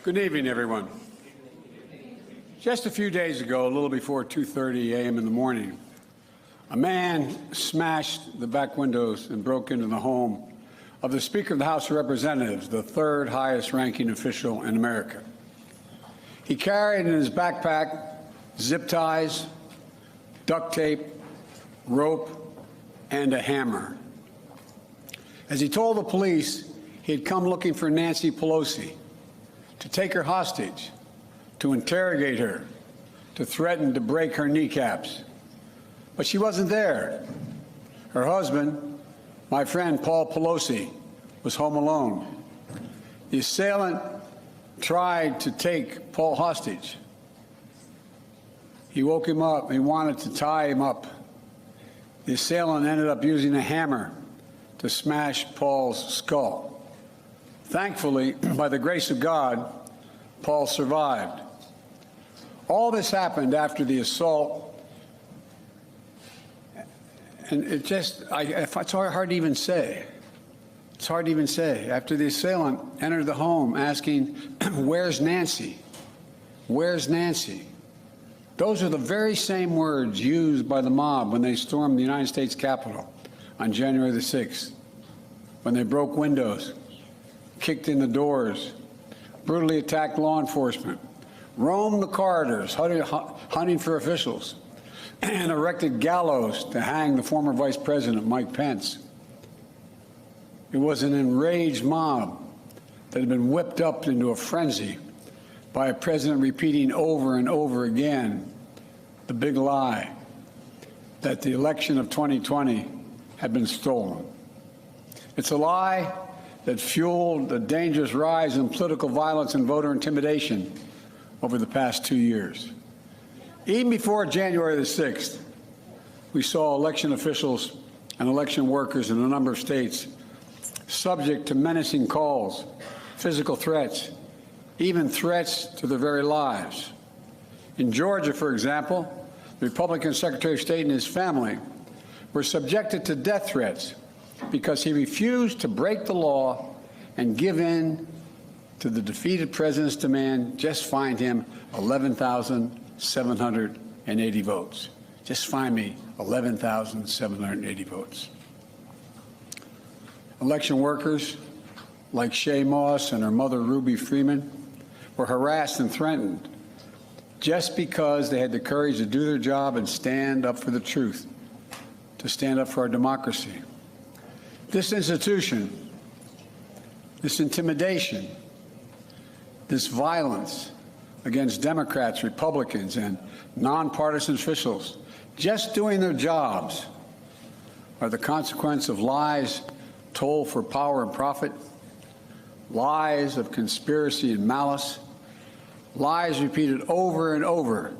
Good evening, everyone. Just a few days ago, a little before 2:30 a.m. in the morning, a man smashed the back windows and broke into the home of the Speaker of the House of Representatives, the third highest-ranking official in America. He carried in his backpack zip ties, duct tape, rope, and a hammer. As he told the police, he had come looking for Nancy Pelosi, to take her hostage, to interrogate her, to threaten to break her kneecaps. But she wasn't there. Her husband, my friend Paul Pelosi, was home alone. The assailant tried to take Paul hostage. He woke him up. He wanted to tie him up. The assailant ended up using a hammer to smash Paul's skull. Thankfully, by the grace of God, Paul survived. All this happened after the assault, and it's hard to even say. It's hard to even say. After the assailant entered the home asking, "Where's Nancy? Where's Nancy?" Those are the very same words used by the mob when they stormed the United States Capitol on January the 6th, when they broke windows, kicked in the doors, brutally attacked law enforcement, roamed the corridors hunting for officials, and erected gallows to hang the former Vice President Mike Pence. It was an enraged mob that had been whipped up into a frenzy by a president repeating over and over again the big lie that the election of 2020 had been stolen. It's a lie that fueled the dangerous rise in political violence and voter intimidation over the past 2 years. Even before January the 6th, we saw election officials and election workers in a number of states subject to menacing calls, physical threats, even threats to their very lives. In Georgia, for example, the Republican Secretary of State and his family were subjected to death threats because he refused to break the law and give in to the defeated president's demand, just find him 11,780 votes. Just find me 11,780 votes. Election workers like Shay Moss and her mother, Ruby Freeman, were harassed and threatened just because they had the courage to do their job and stand up for the truth, to stand up for our democracy. This institution, this intimidation, this violence against Democrats, Republicans, and nonpartisan officials just doing their jobs are the consequence of lies told for power and profit, lies of conspiracy and malice, lies repeated over and over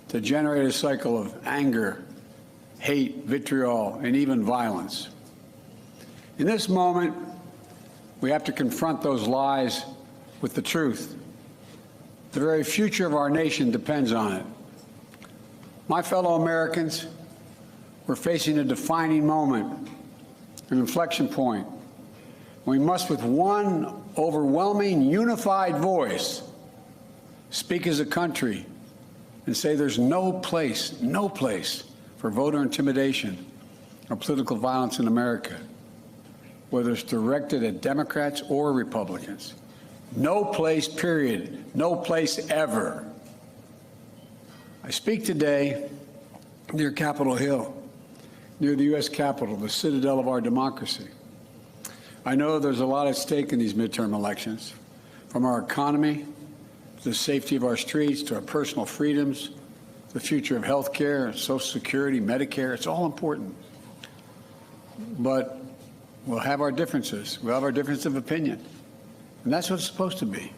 to generate a cycle of anger, hate, vitriol, and even violence. In this moment, we have to confront those lies with the truth. The very future of our nation depends on it. My fellow Americans, we're facing a defining moment, an inflection point. We must, with one overwhelming, unified voice, speak as a country and say there's no place for voter intimidation or political violence in America, whether it's directed at Democrats or Republicans. No place, period. No place ever. I speak today near Capitol Hill, near the U.S. Capitol, the citadel of our democracy. I know there's a lot at stake in these midterm elections, from our economy to the safety of our streets to our personal freedoms, the future of health care, Social Security, Medicare. It's all important. But we'll have our differences. We'll have our difference of opinion. And that's what it's supposed to be.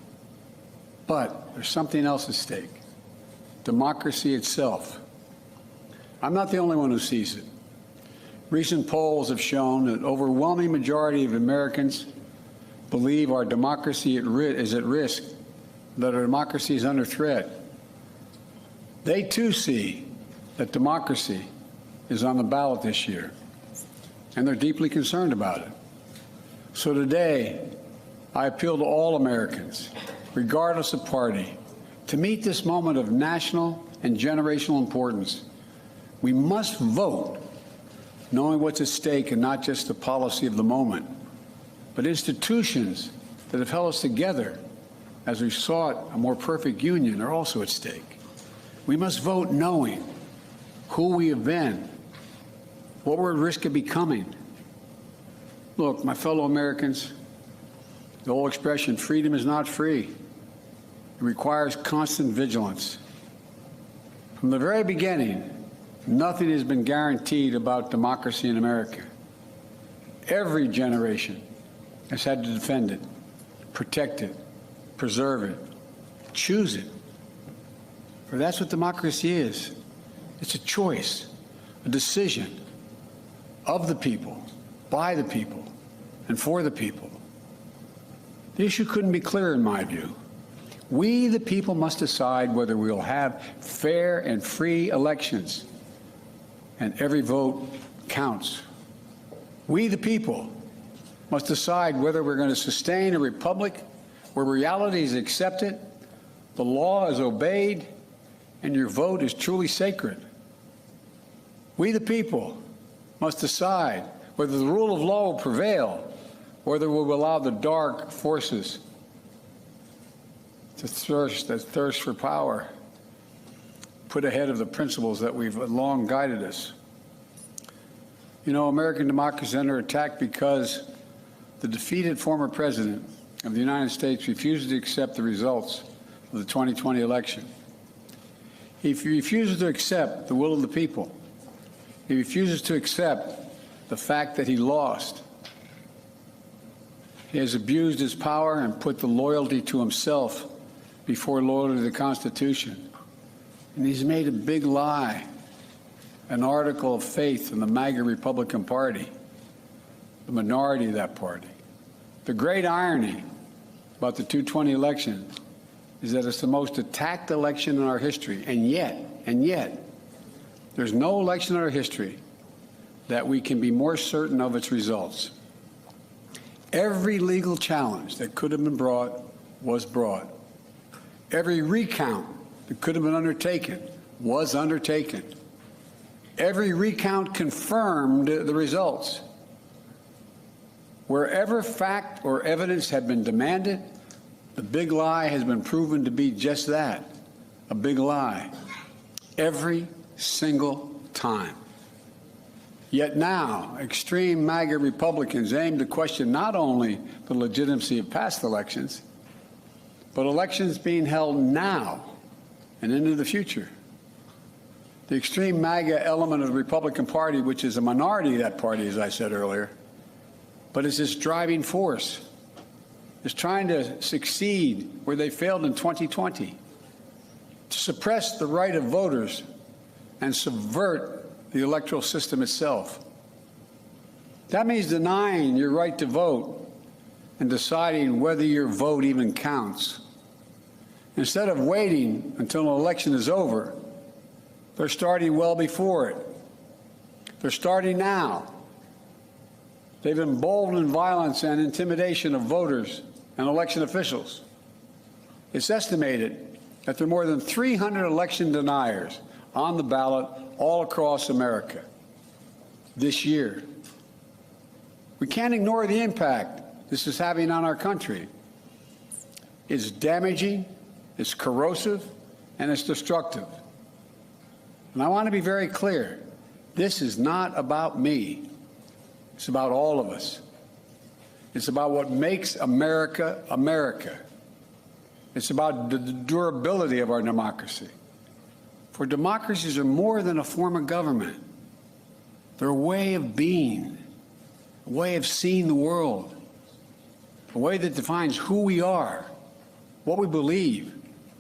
But there's something else at stake. Democracy itself. I'm not the only one who sees it. Recent polls have shown that an overwhelming majority of Americans believe our democracy is at risk, that our democracy is under threat. They too see that democracy is on the ballot this year, and they're deeply concerned about it. So today, I appeal to all Americans regardless of party. To meet this moment of national and generational importance, we must vote knowing what's at stake and not just the policy of the moment, but institutions that have held us together as we sought a more perfect union are also at stake. We must vote knowing who we have been, what we're at risk of becoming. Look, my fellow Americans, the old expression, freedom is not free. It requires constant vigilance. From the very beginning, nothing has been guaranteed about democracy in America. Every generation has had to defend it, protect it, preserve it, choose it. For that's what democracy is. It's a choice, a decision of the people, by the people, and for the people. The issue couldn't be clearer in my view. We, the people, must decide whether we will have fair and free elections, and every vote counts. We, the people, must decide whether we're going to sustain a republic where reality is accepted, the law is obeyed, and your vote is truly sacred. We, the people, must decide whether the rule of law will prevail, whether we'll allow the dark forces that thirst for power put ahead of the principles that we've long guided us. You know, American democracy is under attack because the defeated former president of the United States refuses to accept the results of the 2020 election. He refuses to accept the will of the people. He refuses to accept the fact that he lost. He has abused his power and put the loyalty to himself before loyalty to the Constitution. And he's made a big lie, an article of faith in the MAGA Republican Party, the minority of that party. The great irony about the 2020 election is that it's the most attacked election in our history, and yet, there's no election in our history that we can be more certain of its results. Every legal challenge that could have been brought was brought. Every recount that could have been undertaken was undertaken. Every recount confirmed the results. Wherever fact or evidence had been demanded, the big lie has been proven to be just that, a big lie, every single time. Yet now, extreme MAGA Republicans aim to question not only the legitimacy of past elections, but elections being held now and into the future. The extreme MAGA element of the Republican Party, which is a minority of that party, as I said earlier, but is its driving force, is trying to succeed where they failed in 2020, to suppress the right of voters and subvert the electoral system itself. That means denying your right to vote and deciding whether your vote even counts. Instead of waiting until an election is over, they're starting well before it. They're starting now. They've emboldened violence and intimidation of voters and election officials. It's estimated that there are more than 300 election deniers on the ballot all across America this year. We can't ignore the impact this is having on our country. It's damaging, it's corrosive, and it's destructive. And I want to be very clear. This is not about me. It's about all of us. It's about what makes America, America. It's about the durability of our democracy. For democracies are more than a form of government. They're a way of being, a way of seeing the world, a way that defines who we are, what we believe,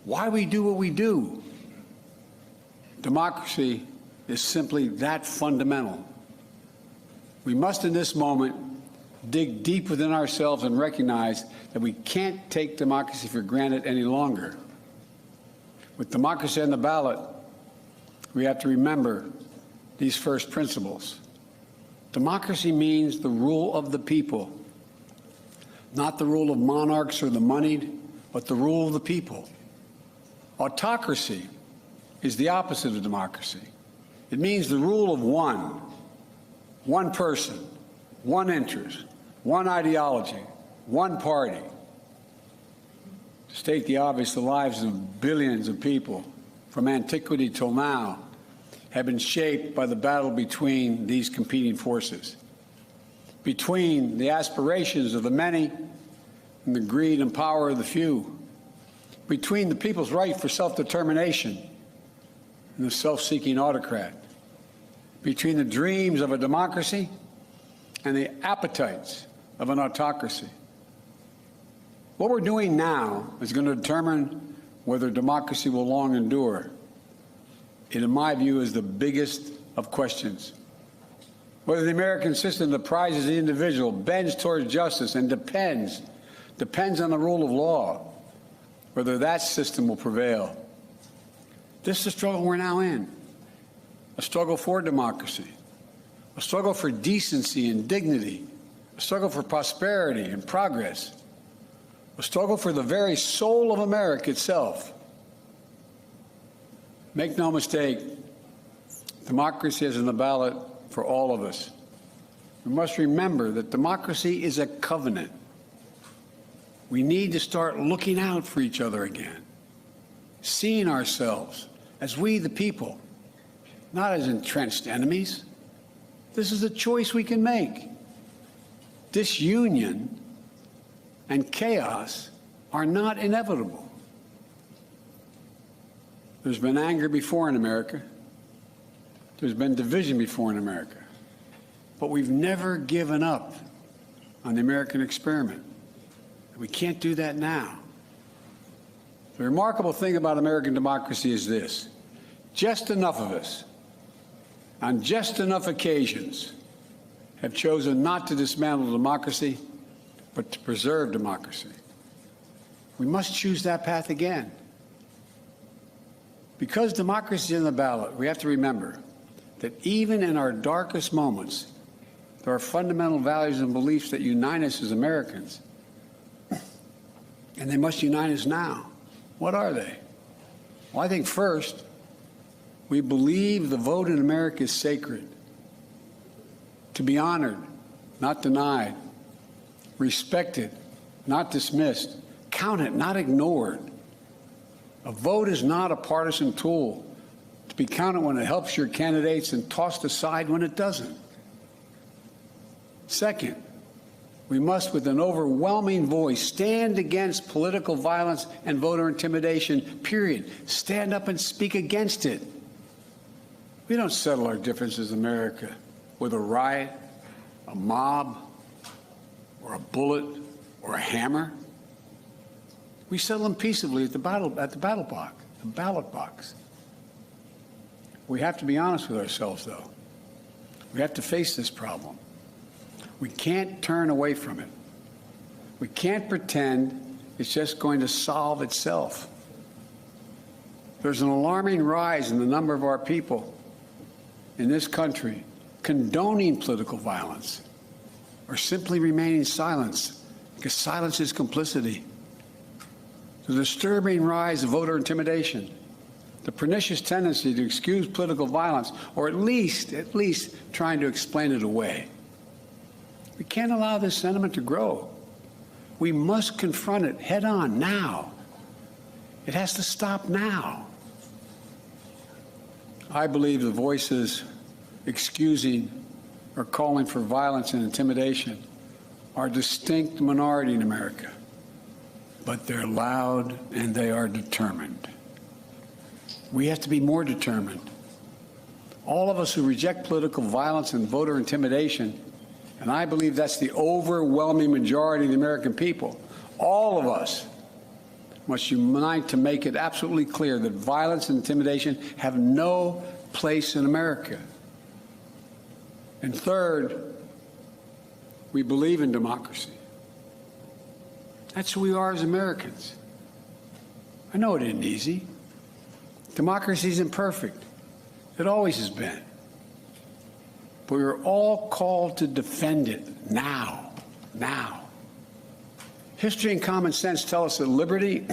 why we do what we do. Democracy is simply that fundamental. We must, in this moment, dig deep within ourselves and recognize that we can't take democracy for granted any longer. With democracy on the ballot, we have to remember these first principles. Democracy means the rule of the people, not the rule of monarchs or the moneyed but the rule of the people. Autocracy is the opposite of democracy. It means the rule of one person, one interest, one ideology, one party. To state the obvious, the lives of billions of people from antiquity till now have been shaped by the battle between these competing forces, between the aspirations of the many and the greed and power of the few, between the people's right for self-determination and the self-seeking autocrat, between the dreams of a democracy and the appetites of an autocracy. What we're doing now is going to determine whether democracy will long endure. It, in my view, is the biggest of questions. Whether the American system that prizes the individual, bends towards justice, and depends on the rule of law, whether that system will prevail. This is the struggle we're now in, a struggle for democracy, a struggle for decency and dignity, a struggle for prosperity and progress, a struggle for the very soul of America itself. Make no mistake, democracy is on the ballot for all of us. We must remember that democracy is a covenant. We need to start looking out for each other again, seeing ourselves as we, the people, not as entrenched enemies. This is a choice we can make. Disunion and chaos are not inevitable. There's been anger before in America. There's been division before in America. But we've never given up on the American experiment. We can't do that now. The remarkable thing about American democracy is this: just enough of us, on just enough occasions, have chosen not to dismantle democracy, but to preserve democracy. We must choose that path again. Because democracy is on the ballot, we have to remember that even in our darkest moments, there are fundamental values and beliefs that unite us as Americans. And they must unite us now. What are they? Well, I think first, we believe the vote in America is sacred, to be honored, not denied, respected, not dismissed, counted, not ignored. A vote is not a partisan tool to be counted when it helps your candidates and tossed aside when it doesn't. Second, we must, with an overwhelming voice, stand against political violence and voter intimidation, period. Stand up and speak against it. We don't settle our differences in America with a riot, a mob, or a bullet, or a hammer. We settle them peaceably at the ballot box. We have to be honest with ourselves, though. We have to face this problem. We can't turn away from it. We can't pretend it's just going to solve itself. There's an alarming rise in the number of our people in this country condoning political violence or simply remaining silent, because silence is complicity. The disturbing rise of voter intimidation, the pernicious tendency to excuse political violence, or at least trying to explain it away. We can't allow this sentiment to grow. We must confront it head on now. It has to stop now. I believe the voices excusing or calling for violence and intimidation are a distinct minority in America, but they're loud and they are determined. We have to be more determined. All of us who reject political violence and voter intimidation, and I believe that's the overwhelming majority of the American people, all of us must unite to make it absolutely clear that violence and intimidation have no place in America. And third, we believe in democracy. That's who we are as Americans. I know it isn't easy. Democracy isn't perfect. It always has been. But we're all called to defend it now. History and common sense tell us that liberty,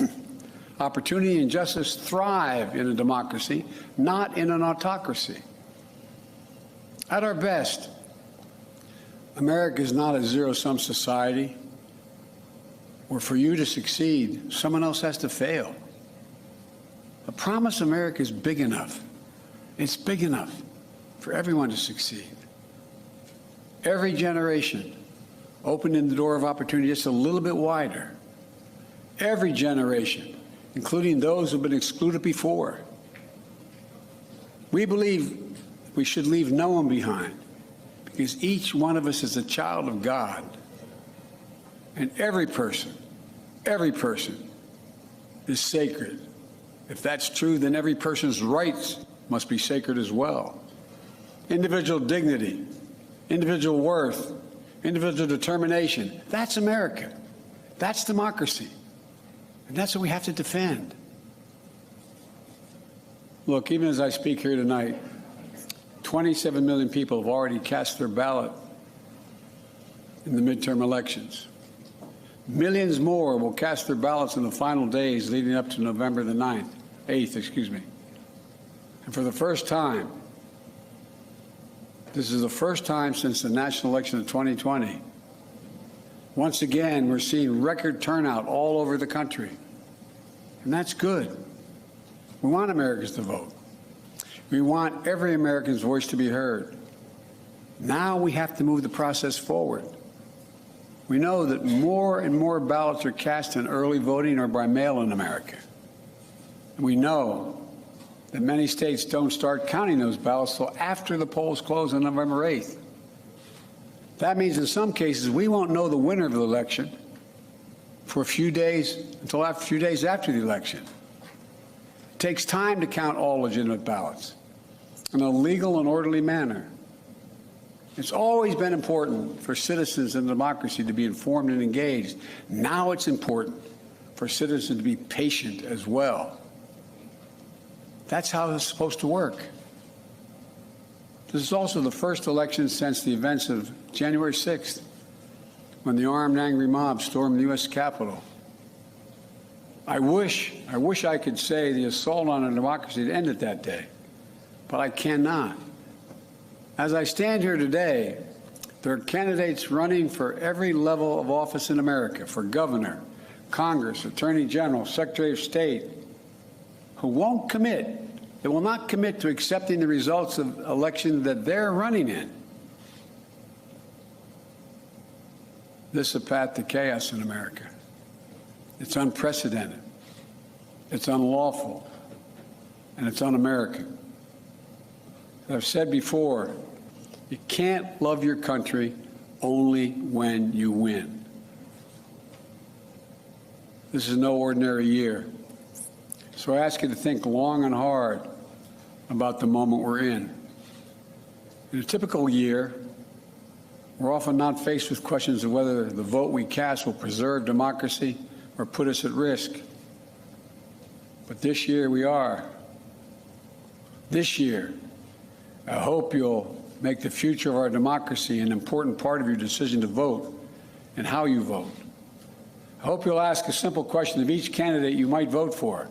opportunity, and justice thrive in a democracy, not in an autocracy. At our best, America is not a zero-sum society where for you to succeed, someone else has to fail. I promise America is big enough. It's big enough for everyone to succeed. Every generation opening the door of opportunity just a little bit wider. Every generation, including those who have been excluded before. We believe we should leave no one behind because each one of us is a child of God. And every person is sacred. If that's true, then every person's rights must be sacred as well. Individual dignity, individual worth, individual determination. That's America. That's democracy. And that's what we have to defend. Look, even as I speak here tonight, 27 million people have already cast their ballot in the midterm elections. Millions more will cast their ballots in the final days leading up to November the 8th, excuse me. And for the first time, this is the first time since the national election of 2020, once again, we're seeing record turnout all over the country. And that's good. We want Americans to vote. We want every American's voice to be heard. Now we have to move the process forward. We know that more and more ballots are cast in early voting or by mail in America. We know that many states don't start counting those ballots until after the polls close on November 8th. That means in some cases we won't know the winner of the election for a few days, until a few days after the election. It takes time to count all legitimate ballots in a legal and orderly manner. It's always been important for citizens in democracy to be informed and engaged. Now it's important for citizens to be patient as well. That's how it's supposed to work. This is also the first election since the events of January 6th, when the armed, angry mob stormed the U.S. Capitol. I wish I could say the assault on our democracy had ended that day, but I cannot. As I stand here today, there are candidates running for every level of office in America, for governor, Congress, Attorney General, Secretary of State, who won't commit. They will not commit to accepting the results of election that they're running in. This is a path to chaos in America. It's unprecedented. It's unlawful. And it's un-American. As I've said before, you can't love your country only when you win. This is no ordinary year. So I ask you to think long and hard about the moment we're in. In a typical year, we're often not faced with questions of whether the vote we cast will preserve democracy or put us at risk. But this year we are. This year, I hope you'll make the future of our democracy an important part of your decision to vote and how you vote. I hope you'll ask a simple question of each candidate you might vote for.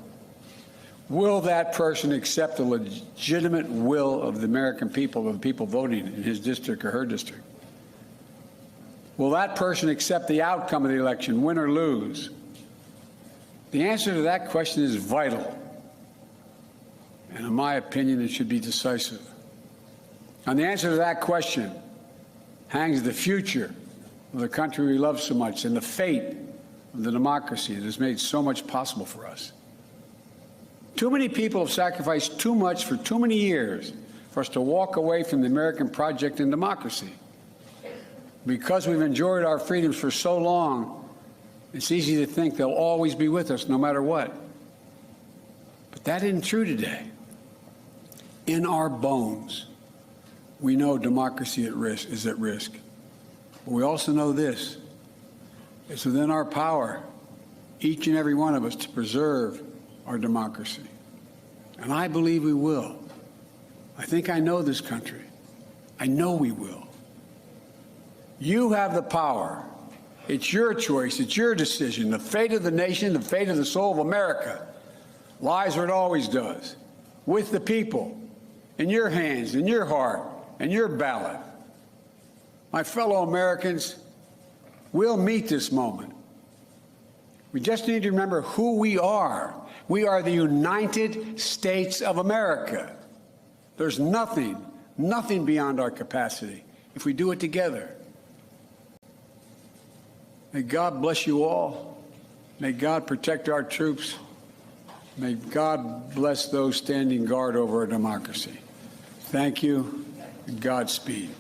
Will that person accept the legitimate will of the American people, of the people voting in his district or her district? Will that person accept the outcome of the election, win or lose? The answer to that question is vital. And in my opinion, it should be decisive. On the answer to that question hangs the future of the country we love so much and the fate of the democracy that has made so much possible for us. Too many people have sacrificed too much for too many years for us to walk away from the American project and democracy. Because we've enjoyed our freedoms for so long, it's easy to think they'll always be with us no matter what. But that isn't true today. In our bones, we know democracy is at risk. But we also know this. It's within our power, each and every one of us, to preserve our democracy. And I believe we will. I think I know this country. I know we will. You have the power It's your choice. It's your decision. The fate of the nation, the fate of the soul of America lies where it always does, with the people, in your hands, in your heart, and your ballot. My fellow Americans, we'll meet this moment. We just need to remember who we are. We are the United States of America. There's nothing beyond our capacity if we do it together. May God bless you all. May God protect our troops. May God bless those standing guard over our democracy. Thank you, and Godspeed.